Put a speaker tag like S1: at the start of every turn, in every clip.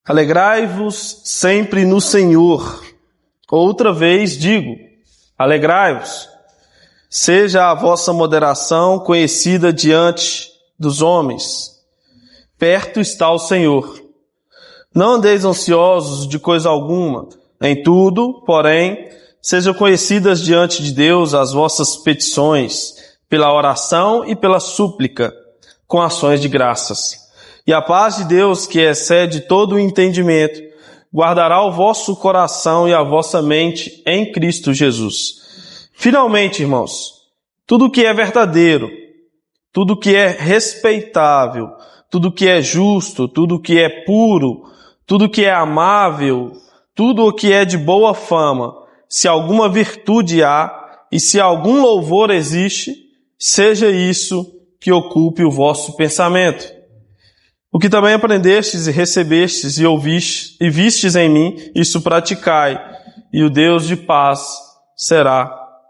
S1: Alegrai-vos sempre no Senhor. Outra vez digo, alegrai-vos. Seja a vossa moderação conhecida diante dos homens. Perto está o Senhor. Não andeis ansiosos de coisa alguma. Em tudo, porém, sejam conhecidas diante de Deus as vossas petições, pela oração e pela súplica, com ações de graças. E a paz de Deus, que excede todo o entendimento, guardará o vosso coração e a vossa mente em Cristo Jesus. Finalmente, irmãos, tudo que é verdadeiro, tudo que é respeitável, tudo que é justo, tudo que é puro, tudo que é amável, tudo o que é de boa fama, se alguma virtude há e se algum louvor existe, seja isso que ocupe o vosso pensamento. O que também aprendestes e recebestes e ouvistes e vistes em mim, isso praticai, e o Deus de paz será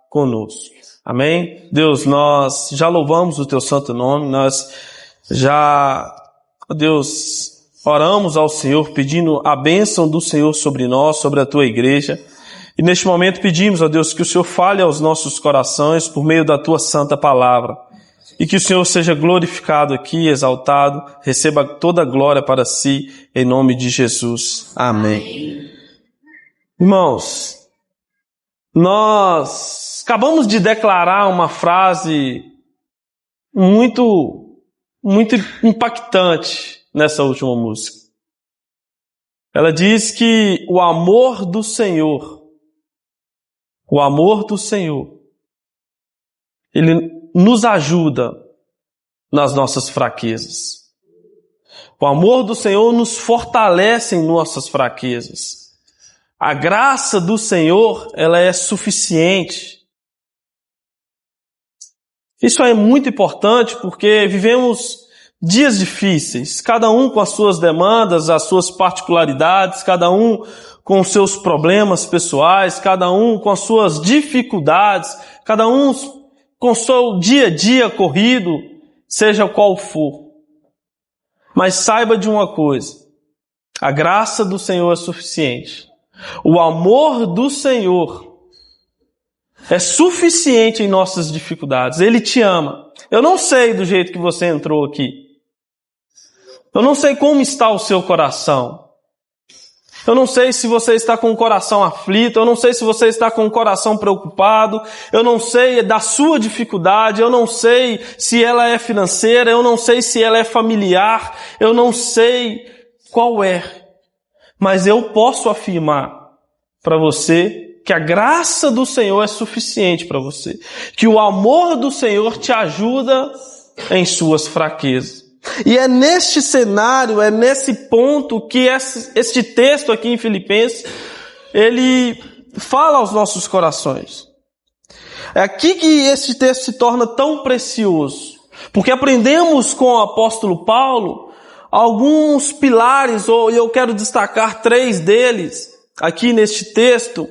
S1: conosco. Amém? Deus, nós já louvamos o Teu santo nome, nós já, Deus, oramos ao Senhor pedindo a bênção do Senhor sobre nós, sobre a Tua igreja. E neste momento pedimos, ó Deus, que o Senhor fale aos nossos corações por meio da Tua santa palavra. E que o Senhor seja glorificado aqui, exaltado, receba toda a glória para si, em nome de Jesus. Amém. Irmãos, nós acabamos de declarar uma frase muito impactante nessa última música. Ela diz que o amor do Senhor, Ele nos ajuda nas nossas fraquezas. O amor do Senhor nos fortalece em nossas fraquezas. A graça do Senhor, ela é suficiente. Isso é muito importante porque vivemos dias difíceis, cada um com as suas demandas, as suas particularidades, cada um com os seus problemas pessoais, cada um com as suas dificuldades, cada um com o seu dia a dia corrido, seja qual for. Mas saiba de uma coisa, a graça do Senhor é suficiente. O amor do Senhor é suficiente em nossas dificuldades. Ele te ama. Eu não sei do jeito que você entrou aqui. Eu não sei como está o seu coração. Eu não sei se você está com o coração aflito, eu não sei se você está com o coração preocupado, eu não sei da sua dificuldade, eu não sei se ela é financeira, eu não sei se ela é familiar, eu não sei qual é. Mas eu posso afirmar para você que a graça do Senhor é suficiente para você, que o amor do Senhor te ajuda em suas fraquezas. E é neste cenário, é nesse ponto que este texto aqui em Filipenses, ele fala aos nossos corações. É aqui que este texto se torna tão precioso, porque aprendemos com o apóstolo Paulo alguns pilares, e eu quero destacar 3 deles aqui neste texto,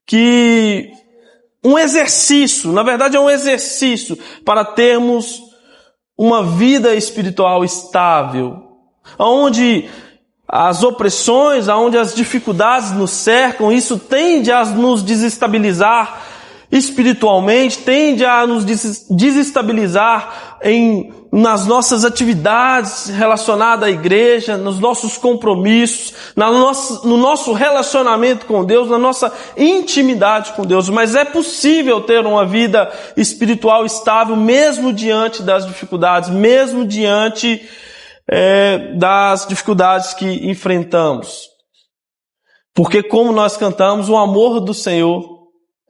S1: que um exercício, na verdade é um exercício para termos uma vida espiritual estável, onde as opressões, onde as dificuldades nos cercam, isso tende a nos desestabilizar espiritualmente, tende a nos desestabilizar nas nossas atividades relacionadas à igreja, nos nossos compromissos, no nosso relacionamento com Deus, na nossa intimidade com Deus. Mas é possível ter uma vida espiritual estável mesmo diante das dificuldades, mesmo diante das dificuldades que enfrentamos. Porque como nós cantamos, o amor do Senhor,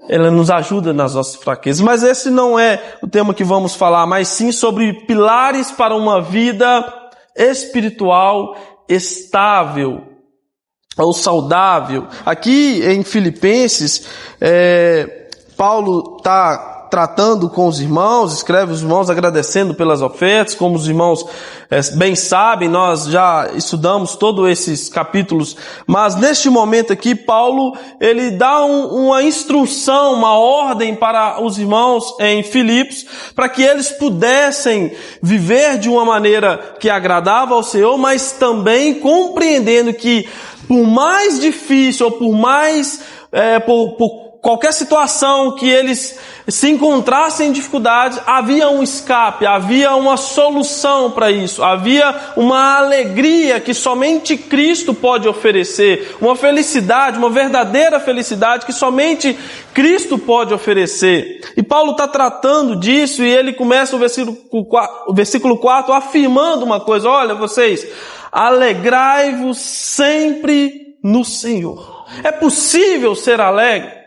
S1: ela nos ajuda nas nossas fraquezas. Mas esse não é o tema que vamos falar, mas sim sobre pilares para uma vida espiritual estável ou saudável. Aqui em Filipenses, Paulo está tratando com os irmãos, escreve os irmãos agradecendo pelas ofertas, como os irmãos bem sabem, nós já estudamos todos esses capítulos, mas neste momento aqui, Paulo, ele dá uma instrução, uma ordem para os irmãos em Filipos, para que eles pudessem viver de uma maneira que agradava ao Senhor, mas também compreendendo que por mais difícil ou por mais, por qualquer situação que eles se encontrassem em dificuldades, havia um escape, havia uma solução para isso, havia uma alegria que somente Cristo pode oferecer, uma felicidade, uma verdadeira felicidade que somente Cristo pode oferecer. E Paulo está tratando disso e ele começa o versículo 4 afirmando uma coisa: olha vocês, alegrai-vos sempre no Senhor. É possível ser alegre?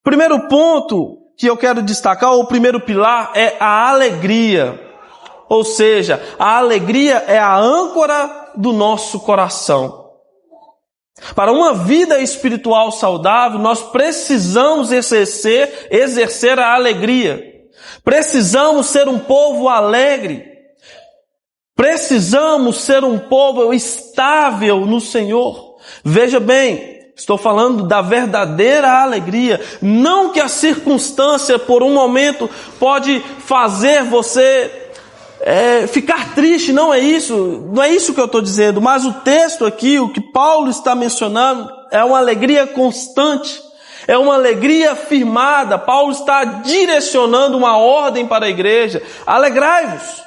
S1: O primeiro ponto que eu quero destacar, ou o primeiro pilar, é a alegria. Ou seja, a alegria é a âncora do nosso coração. Para uma vida espiritual saudável, nós precisamos exercer a alegria. Precisamos ser um povo alegre. Precisamos ser um povo estável no Senhor. Veja bem, estou falando da verdadeira alegria. Não que a circunstância, por um momento, pode fazer você ficar triste. Não é isso que eu estou dizendo. Mas o texto aqui, o que Paulo está mencionando, é uma alegria constante. É uma alegria firmada. Paulo está direcionando uma ordem para a igreja. Alegrai-vos.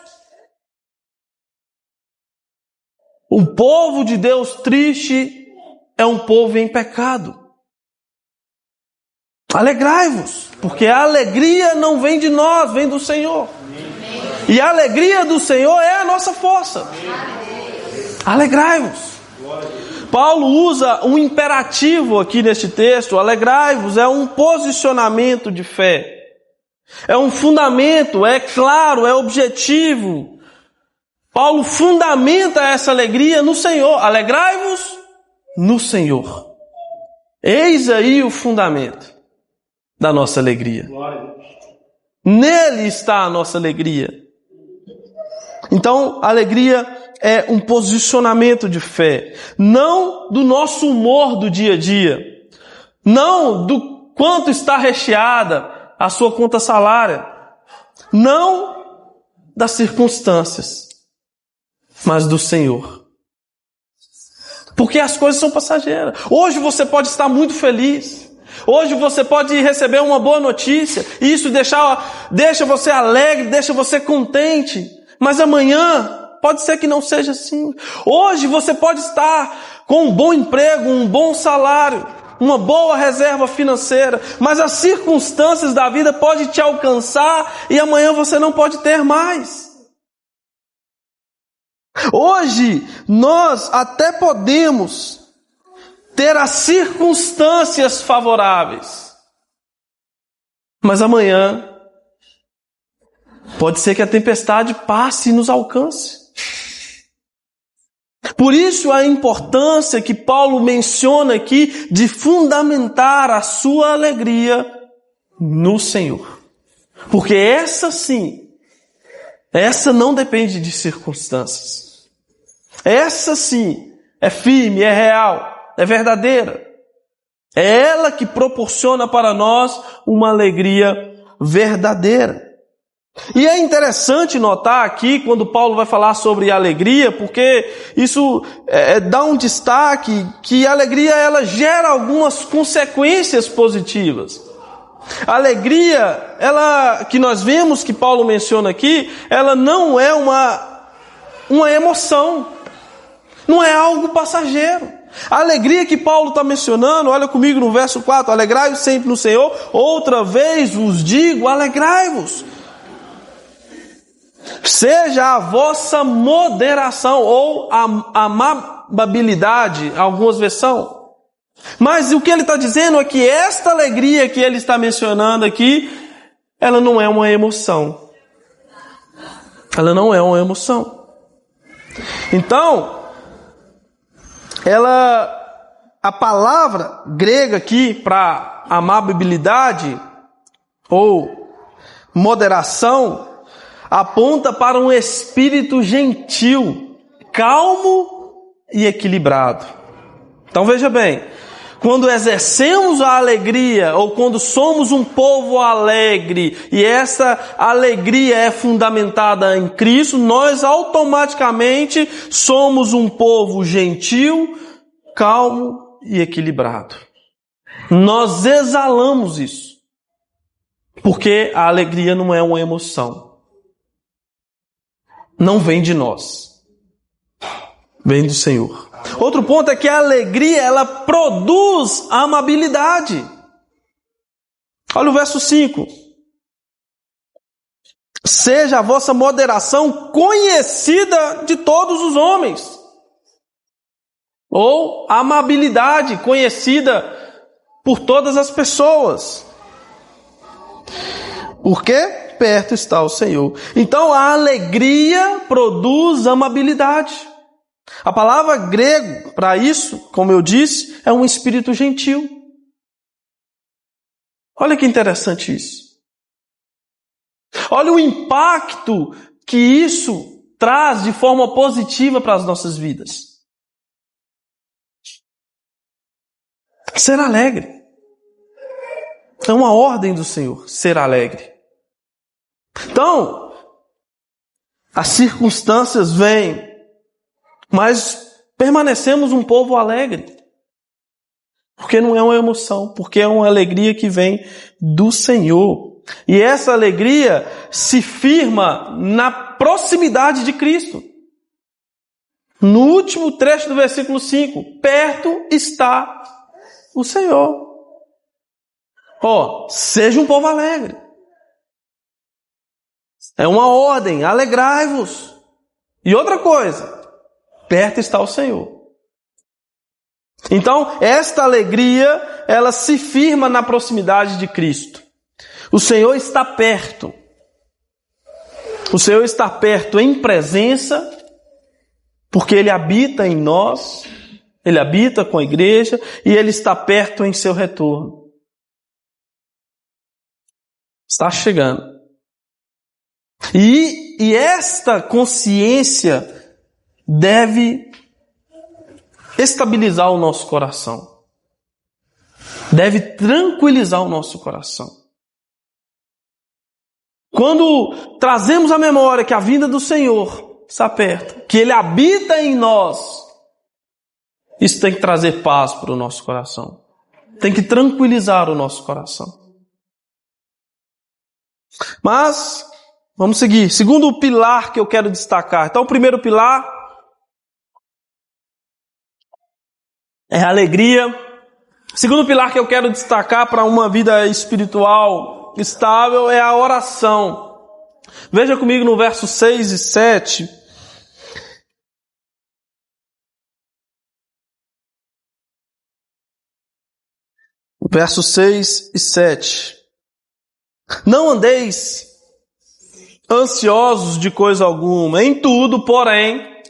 S1: O povo de Deus triste é um povo em pecado. Alegrai-vos, porque a alegria não vem de nós, vem do Senhor. E a alegria do Senhor é a nossa força. Alegrai-vos. Paulo usa um imperativo aqui neste texto. Alegrai-vos é um posicionamento de fé. É um fundamento, é claro, é objetivo. Paulo fundamenta essa alegria no Senhor. Alegrai-vos no Senhor. Eis aí o fundamento da nossa alegria. Nele está a nossa alegria. Então, a alegria é um posicionamento de fé. Não do nosso humor do dia a dia. Não do quanto está recheada a sua conta salária. Não das circunstâncias, mas do Senhor. Porque as coisas são passageiras. Hoje você pode estar muito feliz. Hoje você pode receber uma boa notícia. E isso deixa você alegre, deixa você contente. Mas amanhã pode ser que não seja assim. Hoje você pode estar com um bom emprego, um bom salário, uma boa reserva financeira. Mas as circunstâncias da vida podem te alcançar e amanhã você não pode ter mais. Hoje, nós até podemos ter as circunstâncias favoráveis, mas amanhã pode ser que a tempestade passe e nos alcance. Por isso a importância que Paulo menciona aqui de fundamentar a sua alegria no Senhor. Porque essa não depende de circunstâncias. Essa sim é firme, é real, é verdadeira. É ela que proporciona para nós uma alegria verdadeira. E é interessante notar aqui, quando Paulo vai falar sobre alegria, porque isso dá um destaque, que a alegria ela gera algumas consequências positivas. A alegria, ela que nós vemos que Paulo menciona aqui, ela não é uma emoção, não é algo passageiro. A alegria que Paulo está mencionando, olha comigo no verso 4, alegrai-vos sempre no Senhor, outra vez vos digo, alegrai-vos. Seja a vossa moderação ou amabilidade, algumas versões. Mas o que ele está dizendo é que esta alegria que ele está mencionando aqui, ela não é uma emoção. Ela não é uma emoção. Então, ela a palavra grega aqui para amabilidade ou moderação aponta para um espírito gentil, calmo e equilibrado. Então veja bem, quando exercemos a alegria ou quando somos um povo alegre e essa alegria é fundamentada em Cristo, nós automaticamente somos um povo gentil, calmo e equilibrado. Nós exalamos isso, porque a alegria não é uma emoção. Não vem de nós, vem do Senhor. Outro ponto é que a alegria, ela produz amabilidade. Olha o verso 5. Seja a vossa moderação conhecida de todos os homens. Ou amabilidade conhecida por todas as pessoas. Porque perto está o Senhor. Então a alegria produz amabilidade. A palavra grego para isso, como eu disse, é um espírito gentil. Olha que interessante isso. Olha o impacto que isso traz de forma positiva para as nossas vidas. Ser alegre. É uma ordem do Senhor, ser alegre. Então, as circunstâncias vêm, mas permanecemos um povo alegre. Porque não é uma emoção, porque é uma alegria que vem do Senhor. E essa alegria se firma na proximidade de Cristo. No último trecho do versículo 5, perto está o Senhor. Seja um povo alegre. É uma ordem, alegrai-vos. E outra coisa, perto está o Senhor. Então, esta alegria, ela se firma na proximidade de Cristo. O Senhor está perto. O Senhor está perto em presença, porque Ele habita em nós, Ele habita com a igreja, e Ele está perto em seu retorno. Está chegando. E esta consciência deve estabilizar o nosso coração. Deve tranquilizar o nosso coração. Quando trazemos à memória que a vinda do Senhor está perto, que Ele habita em nós, isso tem que trazer paz para o nosso coração. Tem que tranquilizar o nosso coração. Mas, vamos seguir. Segundo pilar que eu quero destacar. Então, o primeiro pilar é a alegria. Segundo pilar que eu quero destacar para uma vida espiritual estável é a oração. Veja comigo no verso 6 e 7. Versos 6 e 7. Não andeis ansiosos de coisa alguma, em tudo, porém,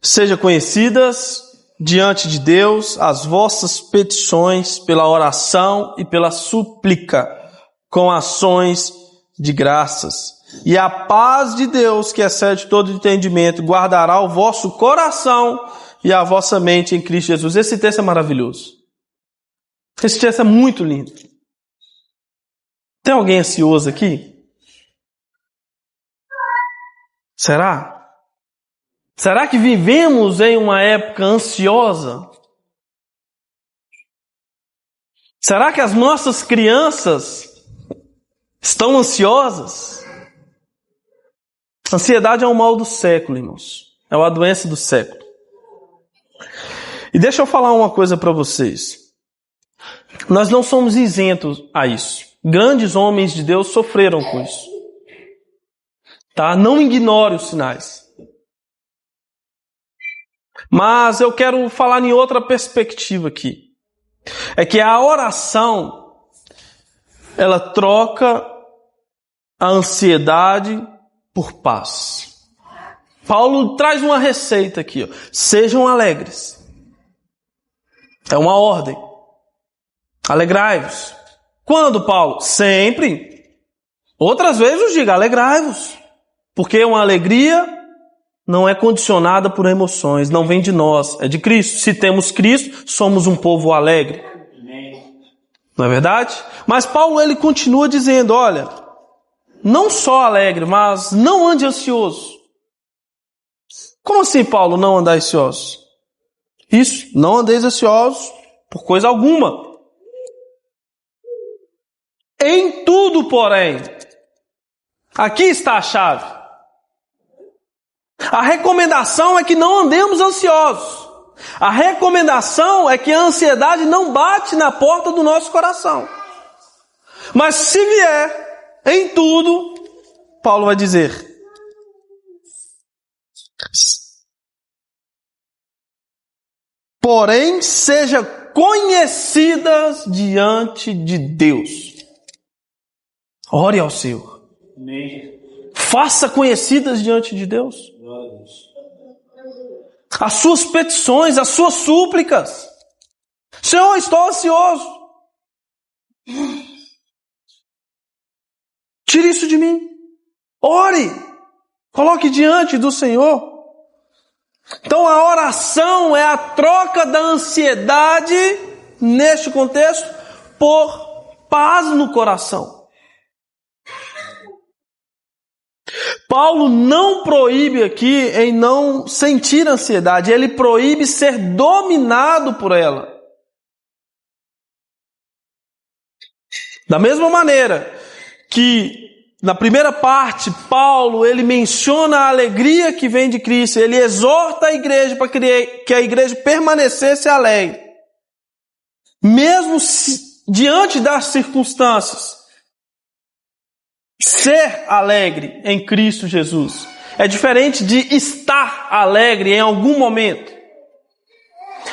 S1: seja conhecidas diante de Deus as vossas petições pela oração e pela súplica, com ações de graças. E a paz de Deus, que excede todo entendimento, guardará o vosso coração e a vossa mente em Cristo Jesus. Esse texto é maravilhoso. Esse texto é muito lindo. Tem alguém ansioso aqui? Será? Será que vivemos em uma época ansiosa? Será que as nossas crianças estão ansiosas? Ansiedade é o mal do século, irmãos. É uma doença do século. E deixa eu falar uma coisa para vocês. Nós não somos isentos a isso. Grandes homens de Deus sofreram com isso. Tá? Não ignore os sinais. Mas eu quero falar em outra perspectiva aqui. É que a oração, ela troca a ansiedade por paz. Paulo traz uma receita aqui. Sejam alegres. É uma ordem. Alegrai-vos. Quando, Paulo? Sempre. Outras vezes eu digo, alegrai-vos. Porque uma alegria não é condicionada por emoções, não vem de nós, é de Cristo. Se temos Cristo, somos um povo alegre. Não é verdade? Mas Paulo, ele continua dizendo, olha, não só alegre, mas não ande ansioso. Como assim, Paulo, não andar ansioso? Isso, não andeis ansiosos por coisa alguma. Em tudo, porém, aqui está a chave. A recomendação é que não andemos ansiosos. A recomendação é que a ansiedade não bate na porta do nosso coração. Mas se vier, em tudo, Paulo vai dizer, porém, seja conhecidas diante de Deus. Ore ao Senhor. Faça conhecidas diante de Deus as suas petições, as suas súplicas. Senhor, estou ansioso. Tire isso de mim. Ore. Coloque diante do Senhor. Então a oração é a troca da ansiedade, neste contexto, por paz no coração. Paulo não proíbe aqui em não sentir ansiedade, ele proíbe ser dominado por ela. Da mesma maneira que na primeira parte, Paulo, ele menciona a alegria que vem de Cristo, ele exorta a igreja para que a igreja permanecesse alegre. Mesmo diante das circunstâncias. Ser alegre em Cristo Jesus é diferente de estar alegre em algum momento.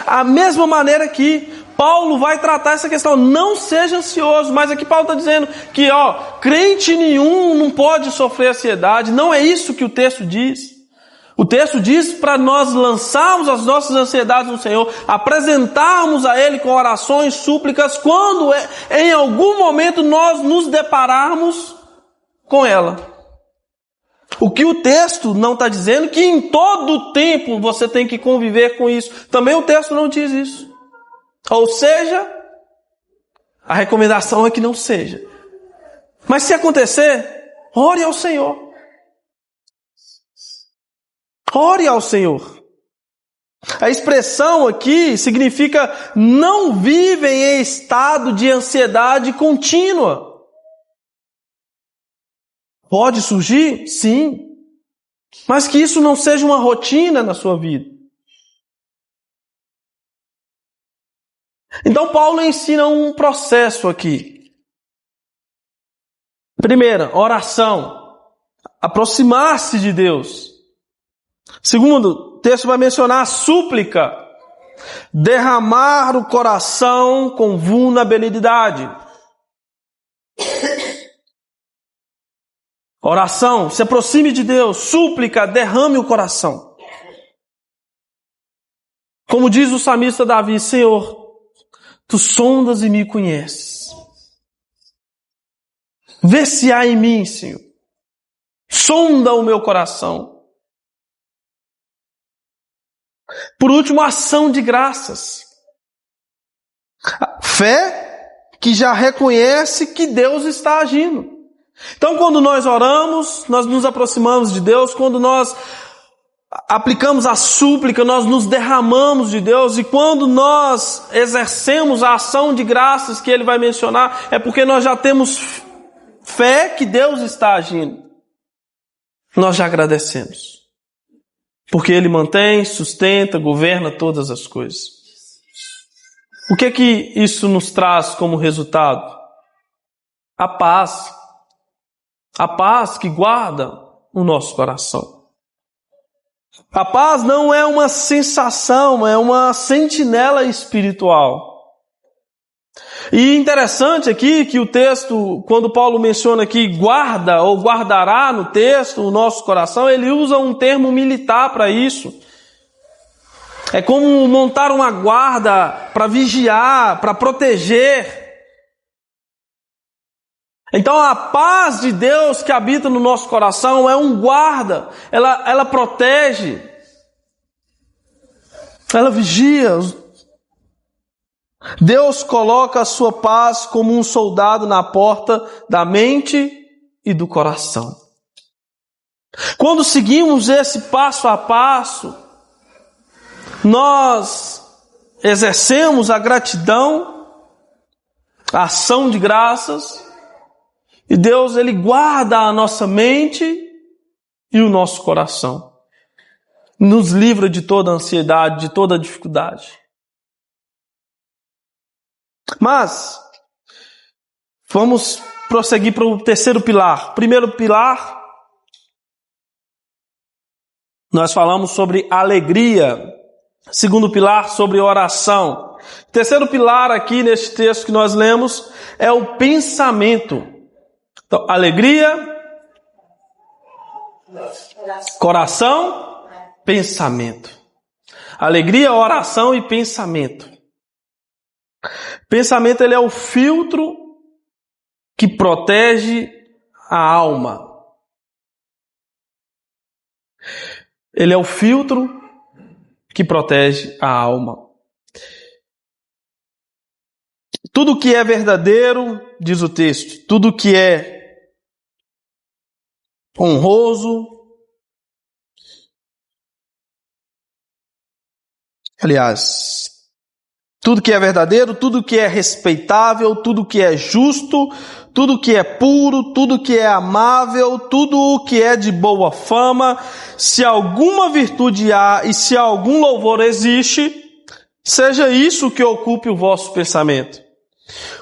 S1: A mesma maneira que Paulo vai tratar essa questão, não seja ansioso, mas aqui Paulo está dizendo que, crente nenhum não pode sofrer ansiedade, não é isso que o texto diz. O texto diz para nós lançarmos as nossas ansiedades no Senhor, apresentarmos a Ele com orações, súplicas, quando em algum momento nós nos depararmos com ela. O que o texto não está dizendo que em todo o tempo você tem que conviver com isso. Também o texto não diz isso. Ou seja, a recomendação é que não seja. Mas se acontecer, ore ao Senhor. Ore ao Senhor. A expressão aqui significa não vivem em estado de ansiedade contínua. Pode surgir? Sim. Mas que isso não seja uma rotina na sua vida. Então Paulo ensina um processo aqui. Primeira, oração. Aproximar-se de Deus. Segundo, o texto vai mencionar a súplica. Derramar o coração com vulnerabilidade. Oração, se aproxime de Deus. Súplica, derrame o coração. Como diz o salmista Davi, Senhor, Tu sondas e me conheces. Vê se há em mim, Senhor. Sonda o meu coração. Por último, ação de graças. Fé que já reconhece que Deus está agindo. Então, quando nós oramos, nós nos aproximamos de Deus. Quando nós aplicamos a súplica, nós nos derramamos de Deus. E quando nós exercemos a ação de graças que ele vai mencionar, é porque nós já temos fé que Deus está agindo. Nós já agradecemos. Porque ele mantém, sustenta, governa todas as coisas. O que é que isso nos traz como resultado? A paz. A paz que guarda o nosso coração. A paz não é uma sensação, é uma sentinela espiritual. E interessante aqui que o texto, quando Paulo menciona aqui guarda ou guardará no texto o nosso coração, ele usa um termo militar para isso. É como montar uma guarda para vigiar, para proteger. Então a paz de Deus que habita no nosso coração é um guarda, ela protege, ela vigia. Deus coloca a sua paz como um soldado na porta da mente e do coração. Quando seguimos esse passo a passo, nós exercemos a gratidão, a ação de graças, e Deus, Ele guarda a nossa mente e o nosso coração. Nos livra de toda ansiedade, de toda dificuldade. Mas, vamos prosseguir para o terceiro pilar. Primeiro pilar, nós falamos sobre alegria. Segundo pilar, sobre oração. Terceiro pilar aqui neste texto que nós lemos é o pensamento. Então, alegria, coração, pensamento. Alegria, oração e pensamento. Pensamento, ele é o filtro que protege a alma. Ele é o filtro que protege a alma. Tudo que é verdadeiro, diz o texto, tudo que é honroso, aliás, tudo que é verdadeiro, tudo que é respeitável, tudo que é justo, tudo que é puro, tudo que é amável, tudo que é de boa fama, se alguma virtude há e se algum louvor existe, seja isso que ocupe o vosso pensamento.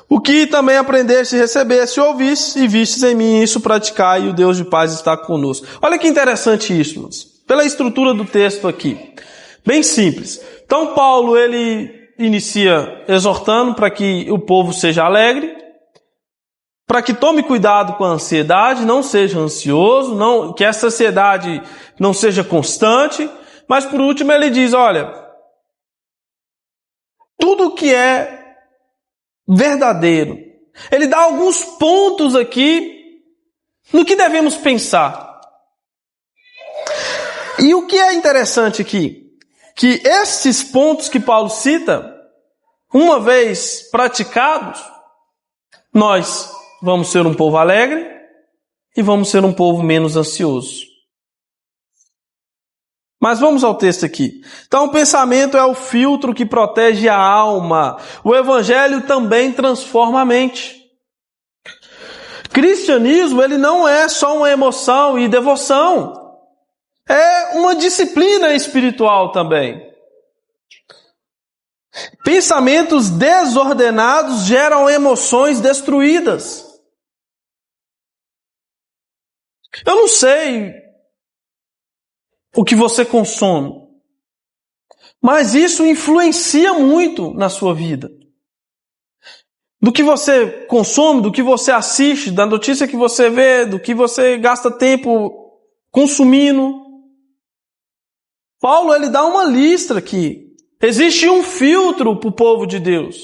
S1: O que também aprendeste, recebeste, ouviste e vistes em mim, isso praticai, e o Deus de paz está conosco. Olha que interessante isso, irmãos. Pela estrutura do texto aqui. Bem simples. Então Paulo, ele inicia exortando para que o povo seja alegre, para que tome cuidado com a ansiedade, não seja ansioso, que essa ansiedade não seja constante, mas por último ele diz, olha, tudo que é verdadeiro. Ele dá alguns pontos aqui no que devemos pensar. E o que é interessante aqui? Que estes pontos que Paulo cita, uma vez praticados, nós vamos ser um povo alegre e vamos ser um povo menos ansioso. Mas vamos ao texto aqui. Então o pensamento é o filtro que protege a alma. O evangelho também transforma a mente. Cristianismo, ele não é só uma emoção e devoção. É uma disciplina espiritual também. Pensamentos desordenados geram emoções destruídas. Eu não sei o que você consome, mas isso influencia muito na sua vida. Do que você consome, do que você assiste, da notícia que você vê, do que você gasta tempo consumindo. Paulo, ele dá uma lista aqui. Existe um filtro para o povo de Deus.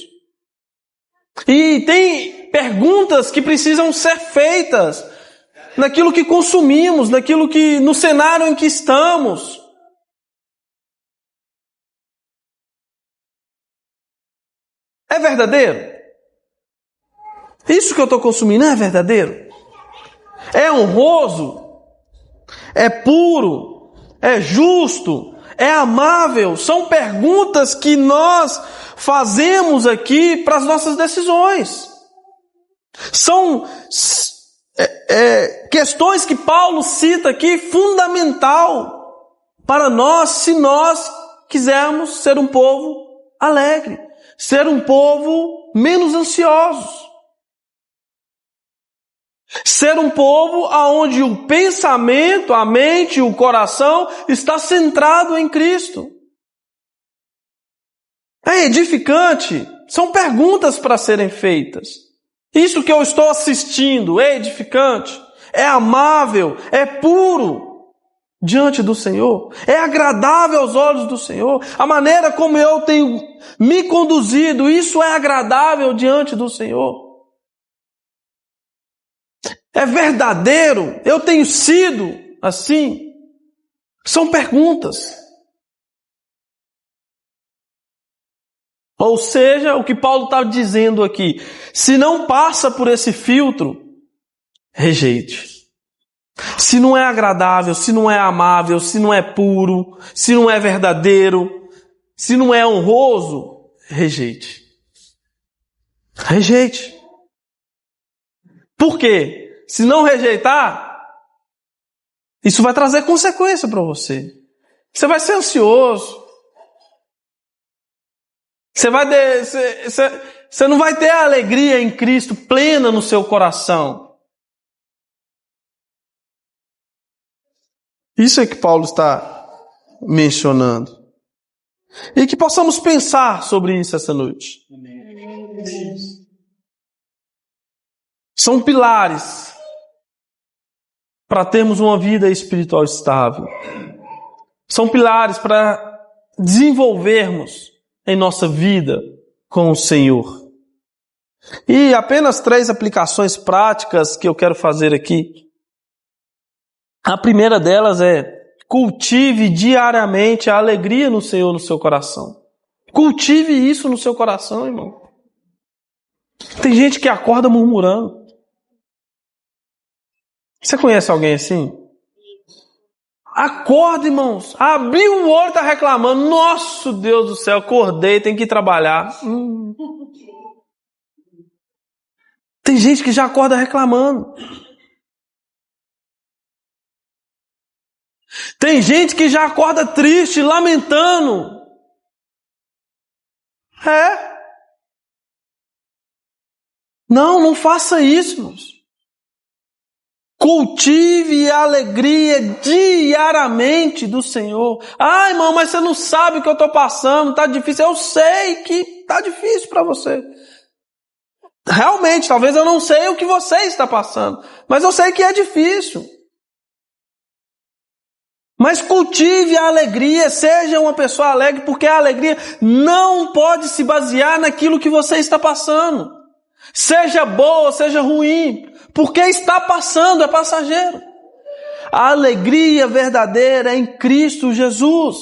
S1: E tem perguntas que precisam ser feitas naquilo que consumimos, no cenário em que estamos. É verdadeiro? Isso que eu estou consumindo é verdadeiro? É honroso? É puro? É justo? É amável? São perguntas que nós fazemos aqui para as nossas decisões. São questões que Paulo cita aqui, fundamental para nós, se nós quisermos ser um povo alegre, ser um povo menos ansioso, ser um povo onde o pensamento, a mente, o coração está centrado em Cristo. É edificante, são perguntas para serem feitas. Isso que eu estou assistindo é edificante, é amável, é puro. diante do Senhor? É agradável aos olhos do Senhor? A maneira como eu tenho me conduzido, isso é agradável diante do Senhor? É verdadeiro? Eu tenho sido assim? São perguntas. Ou seja, o que Paulo está dizendo aqui, se não passa por esse filtro, rejeite. Se não é agradável, se não é amável, se não é puro, se não é verdadeiro, se não é honroso, rejeite. Rejeite. Por quê? Se não rejeitar, isso vai trazer consequência para você. Você vai ser ansioso. Você não vai ter a alegria em Cristo plena no seu coração. Isso é que Paulo está mencionando. E que possamos pensar sobre isso essa noite. São pilares para termos uma vida espiritual estável. São pilares para desenvolvermos em nossa vida com o Senhor. E apenas 3 aplicações práticas que eu quero fazer aqui. A primeira delas é: cultive diariamente a alegria no Senhor no seu coração. Cultive isso no seu coração, irmão. Tem gente que acorda murmurando. Você conhece alguém assim? Acorda, irmãos. Abriu o olho e está reclamando. Nossa, Deus do céu, acordei, tenho que ir trabalhar. Tem gente que já acorda reclamando. Tem gente que já acorda triste, lamentando. Não faça isso, irmãos. Cultive a alegria diariamente do Senhor. Ah, irmão, mas você não sabe o que eu estou passando, está difícil. Eu sei que está difícil para você. Realmente, talvez eu não sei o que você está passando, mas eu sei que é difícil. Mas cultive a alegria, seja uma pessoa alegre, porque a alegria não pode se basear naquilo que você está passando. Seja boa, seja ruim, porque está passando, é passageiro. A alegria verdadeira é em Cristo Jesus.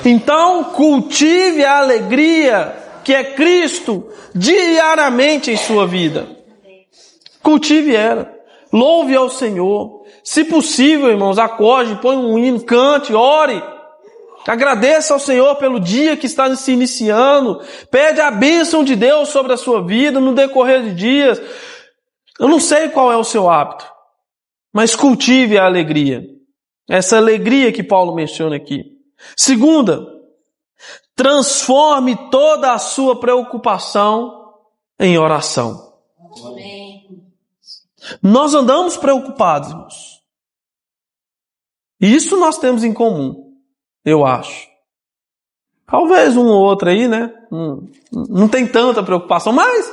S1: Então, cultive a alegria que é Cristo diariamente em sua vida. Cultive ela. Louve ao Senhor. Se possível, irmãos, acorde, põe um hino, cante, ore. Agradeça ao Senhor pelo dia que está se iniciando. Pede a bênção de Deus sobre a sua vida no decorrer de dias. Eu não sei qual é o seu hábito, mas cultive a alegria. Essa alegria que Paulo menciona aqui. Segunda, transforme toda a sua preocupação em oração. Nós andamos preocupados, irmãos. Isso nós temos em comum, eu acho. Talvez um ou outro aí, né? Não tem tanta preocupação, mas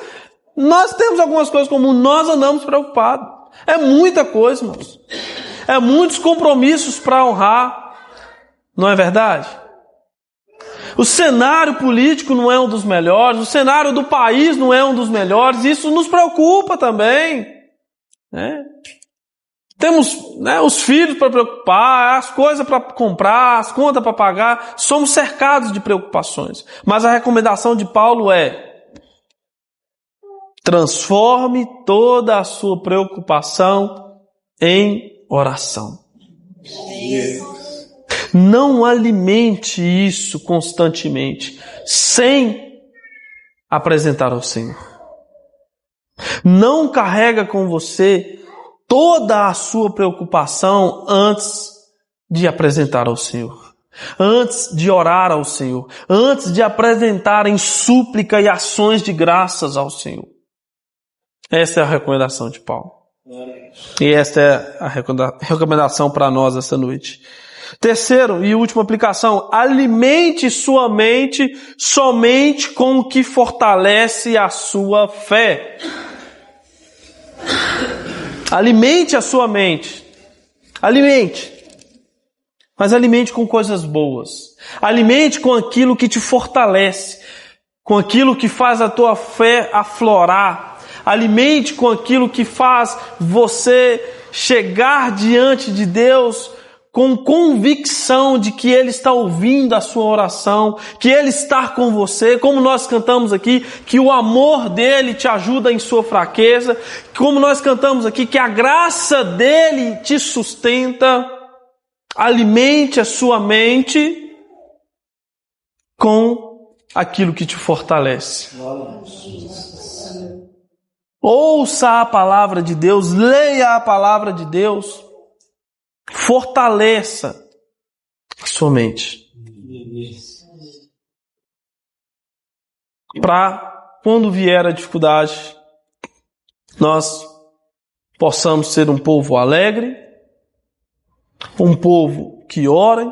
S1: nós temos algumas coisas comuns. Nós andamos preocupados. É muita coisa, irmãos. É muitos compromissos para honrar. Não é verdade? O cenário político não é um dos melhores. O cenário do país não é um dos melhores. Isso nos preocupa também. Temos os filhos para preocupar, as coisas para comprar, as contas para pagar. Somos cercados de preocupações. Mas a recomendação de Paulo é: transforme toda a sua preocupação em oração. Não alimente isso constantemente, sem apresentar ao Senhor. Não carrega com você toda a sua preocupação antes de apresentar ao Senhor. Antes de orar ao Senhor. Antes de apresentar em súplica e ações de graças ao Senhor. Essa é a recomendação de Paulo. E esta é a recomendação para nós essa noite. Terceiro e última aplicação: alimente sua mente somente com o que fortalece a sua fé. Alimente a sua mente. Alimente. mas alimente com coisas boas. Alimente com aquilo que te fortalece, com aquilo que faz a tua fé aflorar. Alimente com aquilo que faz você chegar diante de Deus com convicção de que Ele está ouvindo a sua oração, que Ele está com você, como nós cantamos aqui, que o amor dEle te ajuda em sua fraqueza, como nós cantamos aqui, que a graça dEle te sustenta. Alimente a sua mente com aquilo que te fortalece. Ouça a palavra de Deus, leia a palavra de Deus, fortaleça a sua mente. Para quando vier a dificuldade, nós possamos ser um povo alegre, um povo que ora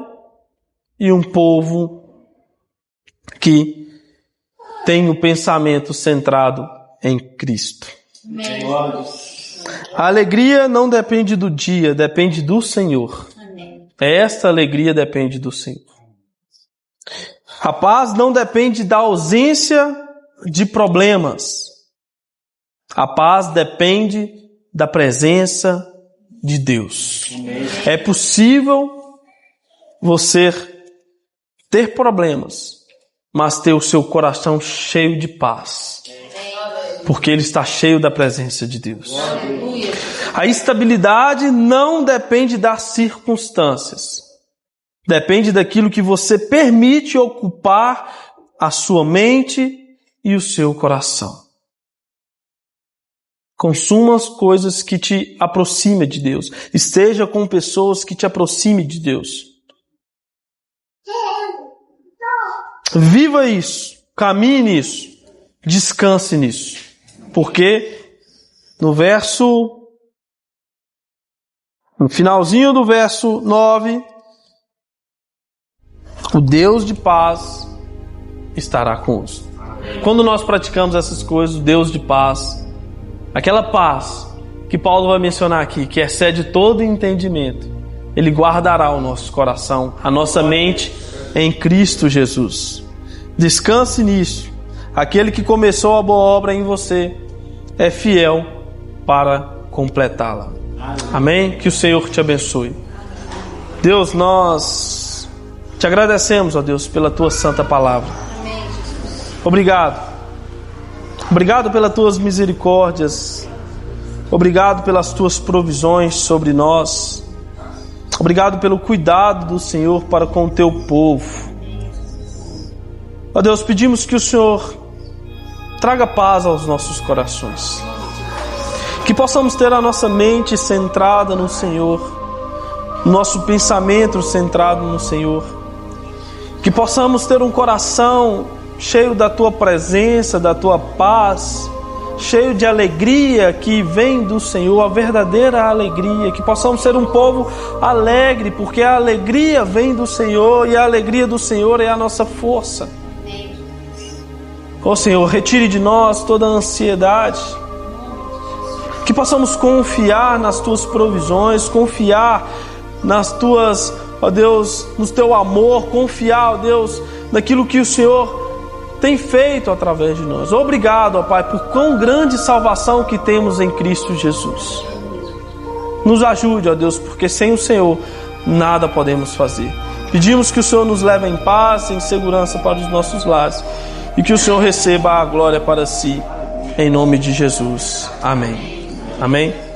S1: e um povo que tem o pensamento centrado em Cristo. Amém. A alegria não depende do dia, depende do Senhor. Amém. Esta alegria depende do Senhor. A paz não depende da ausência de problemas. A paz depende da presença de Deus. Amém. É possível você ter problemas, mas ter o seu coração cheio de paz, porque ele está cheio da presença de Deus. A estabilidade não depende das circunstâncias, depende daquilo que você permite ocupar a sua mente e o seu coração. Consuma as coisas que te aproximem de Deus. Esteja com pessoas que te aproximem de Deus. Viva isso, caminhe nisso, descanse nisso. Porque no finalzinho do verso 9, o Deus de paz estará conosco. Quando nós praticamos essas coisas, o Deus de paz, aquela paz que Paulo vai mencionar aqui, que excede todo entendimento, Ele guardará o nosso coração, a nossa mente em Cristo Jesus. Descanse nisso. Aquele que começou a boa obra em você é fiel para completá-la. Amém? Que o Senhor te abençoe. Deus, nós te agradecemos, ó Deus, pela tua santa palavra. Obrigado. Obrigado pelas tuas misericórdias. Obrigado pelas tuas provisões sobre nós. Obrigado pelo cuidado do Senhor para com o teu povo. Ó Deus, pedimos que o Senhor traga paz aos nossos corações. Que possamos ter a nossa mente centrada no Senhor, nosso pensamento centrado no Senhor. Que possamos ter um coração cheio da tua presença, da tua paz, cheio de alegria que vem do Senhor, a verdadeira alegria. Que possamos ser um povo alegre, porque a alegria vem do Senhor e a alegria do Senhor é a nossa força. Ó Senhor, retire de nós toda a ansiedade. Que possamos confiar nas tuas provisões, confiar nas tuas, ó Deus, no teu amor, confiar, ó Deus, naquilo que o Senhor tem feito através de nós. Obrigado, ó Pai, por quão grande salvação que temos em Cristo Jesus. Nos ajude, ó Deus, porque sem o Senhor nada podemos fazer. Pedimos que o Senhor nos leve em paz, em segurança para os nossos lares e que o Senhor receba a glória para si, em nome de Jesus. Amém. Amém.